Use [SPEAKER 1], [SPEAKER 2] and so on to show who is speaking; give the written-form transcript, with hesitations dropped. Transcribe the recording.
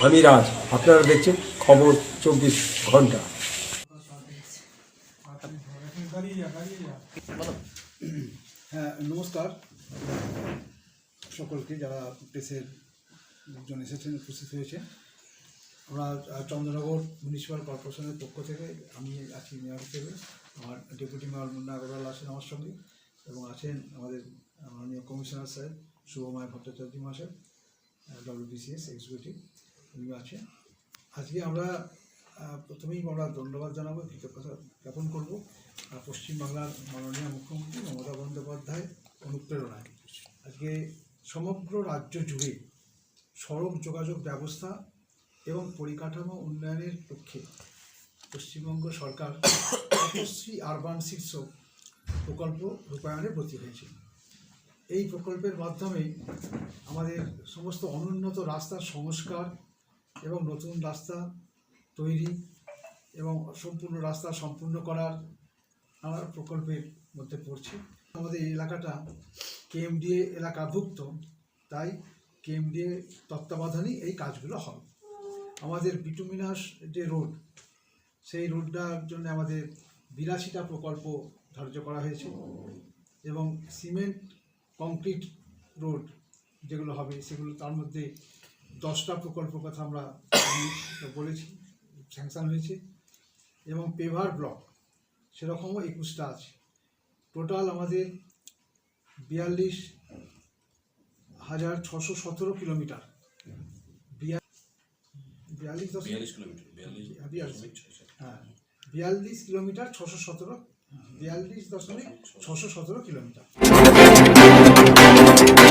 [SPEAKER 1] আমি রাজ, আপনারা দেখছেন খবর 24 ঘন্টা।
[SPEAKER 2] হ্যাঁ, নমস্কার সকলকে, যারা প্রেসের লোকজন এসেছেন, উপস্থিত হয়েছে। আমরা চন্দ্রনগর মিউনিসিপ্যাল কর্পোরেশনের পক্ষ থেকে, আমি আছি মেয়র হিসেবে, আমার ডেপুটি মেয়র মুন্না আগরওয়াল আছেন আমার সঙ্গে, এবং আছেন আমাদের মাননীয় কমিশনার স্যার শুভময় ভট্টাচার্য মহাশয়, WBCS এক্সিকিউটিভ, উনিও আছেন। আজকে আমরা প্রথমেই আমরা ধন্যবাদ জানাবো, কৃতজ্ঞতা জ্ঞাপন করবো পশ্চিমবাংলার মাননীয় মুখ্যমন্ত্রী মমতা বন্দ্যোপাধ্যায় অনুপ্রেরণায় আজকে সমগ্র রাজ্য জুড়ে সড়ক যোগাযোগ ব্যবস্থা এবং পরিকাঠামো উন্নয়নের লক্ষ্যে পশ্চিমবঙ্গ সরকার তপস্বী আরবান শীর্ষক প্রকল্প রূপায়ণে ব্রতী হয়েছে। এই প্রকল্পের মাধ্যমে আমাদের সমস্ত অনুন্নত রাস্তার সংস্কার এবং নতুন রাস্তা তৈরি এবং সম্পূর্ণ রাস্তা সম্পূর্ণ করার নানা প্রকল্পের মধ্যে পড়ছে। আমাদের এই এলাকাটা KMDA এলাকাভুক্ত, তাই KMDA তত্ত্বাবধানেই এই কাজগুলো হবে। আমাদের বিটুমিনাস যে রোড, সেই রোডটার জন্য আমাদের 82টা প্রকল্প ধার্য করা হয়েছে, এবং সিমেন্ট কংক্রিট রোড যেগুলো হবে সেগুলো, তার মধ্যে 10টা প্রকল্পের কথা আমরা বলেছি, স্যাংশন হয়েছে, এবং পেভার ব্লক সেরকমও 21টা আছে। টোটাল আমাদের 42,617 কিলোমিটার, 42 কিলোমিটার 617 কিলোমিটার।